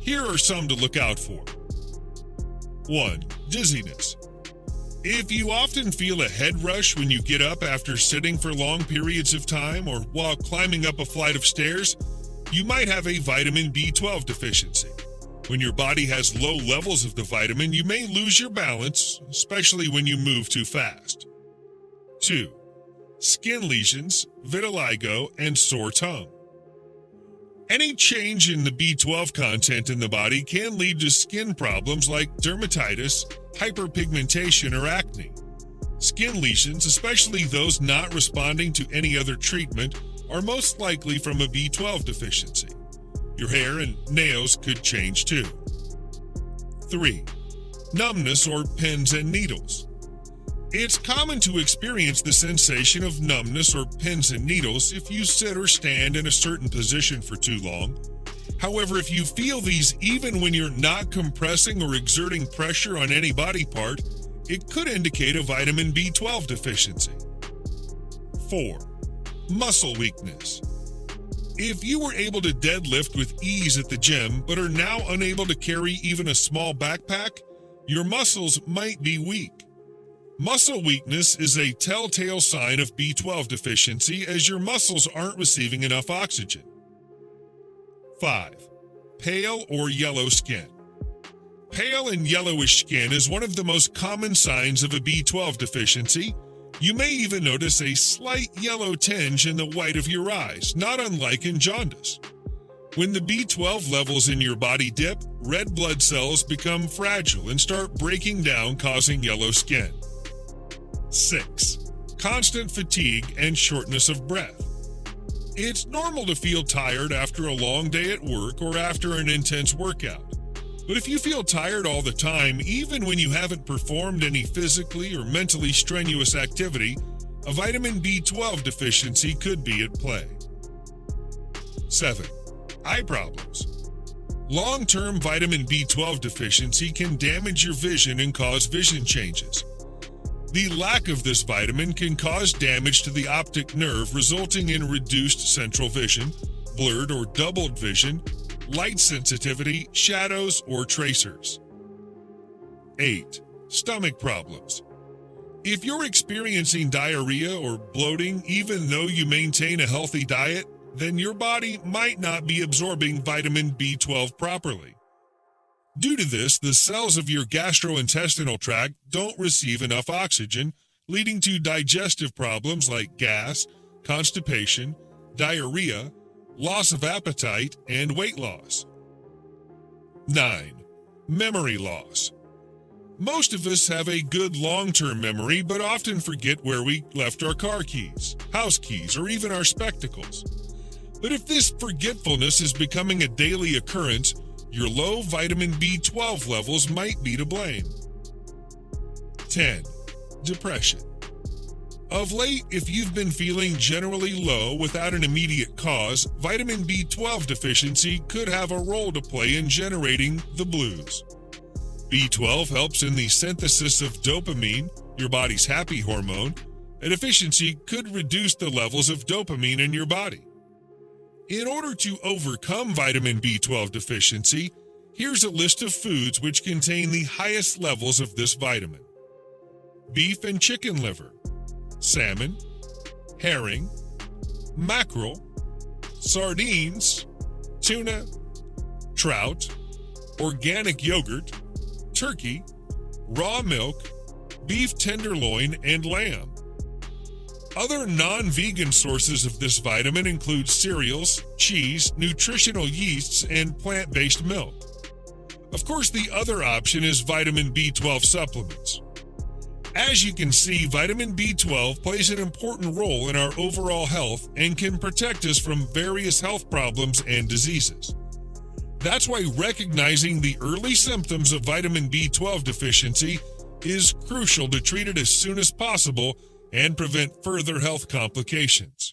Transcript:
Here are some to look out for. 1. Dizziness. If you often feel a head rush when you get up after sitting for long periods of time or while climbing up a flight of stairs, you might have a vitamin B12 deficiency. When your body has low levels of the vitamin, you may lose your balance, especially when you move too fast. 2. Skin lesions, vitiligo, and sore tongue. Any change in the B12 content in the body can lead to skin problems like dermatitis, hyperpigmentation, or acne. Skin lesions, especially those not responding to any other treatment, are most likely from a B12 deficiency. Your hair and nails could change too. 3. Numbness or pins and needles. It's common to experience the sensation of numbness or pins and needles if you sit or stand in a certain position for too long. However, if you feel these even when you're not compressing or exerting pressure on any body part, it could indicate a vitamin B12 deficiency. 4. Muscle weakness. If you were able to deadlift with ease at the gym but are now unable to carry even a small backpack, your muscles might be weak. Muscle weakness is a telltale sign of B12 deficiency as your muscles aren't receiving enough oxygen. 5. Pale or yellow skin. Pale and yellowish skin is one of the most common signs of a B12 deficiency. You may even notice a slight yellow tinge in the white of your eyes, not unlike in jaundice. When the B12 levels in your body dip, red blood cells become fragile and start breaking down, causing yellow skin. 6. Constant fatigue and shortness of breath. It's normal to feel tired after a long day at work or after an intense workout. But if you feel tired all the time, even when you haven't performed any physically or mentally strenuous activity, a vitamin B12 deficiency could be at play. 7. Eye problems. Long-term vitamin B12 deficiency can damage your vision and cause vision changes. The lack of this vitamin can cause damage to the optic nerve, resulting in reduced central vision, blurred or doubled vision, light sensitivity, shadows, or tracers. 8. Stomach problems. If you're experiencing diarrhea or bloating, even though you maintain a healthy diet, then your body might not be absorbing vitamin B12 properly. Due to this, the cells of your gastrointestinal tract don't receive enough oxygen, leading to digestive problems like gas, constipation, diarrhea, loss of appetite, and weight loss. 9. Memory loss. Most of us have a good long-term memory, but often forget where we left our car keys, house keys, or even our spectacles. But if this forgetfulness is becoming a daily occurrence, your low vitamin B12 levels might be to blame. 10. Depression. Of late, if you've been feeling generally low without an immediate cause, vitamin B12 deficiency could have a role to play in generating the blues. B12 helps in the synthesis of dopamine, your body's happy hormone. A deficiency could reduce the levels of dopamine in your body. In order to overcome vitamin B12 deficiency, here's a list of foods which contain the highest levels of this vitamin. Beef and chicken liver, salmon, herring, mackerel, sardines, tuna, trout, organic yogurt, turkey, raw milk, beef tenderloin, and lamb. Other non-vegan sources of this vitamin include cereals, cheese, nutritional yeasts, and plant-based milk. Of course, the other option is vitamin B12 supplements. As you can see, vitamin B12 plays an important role in our overall health and can protect us from various health problems and diseases. That's why recognizing the early symptoms of vitamin B12 deficiency is crucial to treat it as soon as possible and prevent further health complications.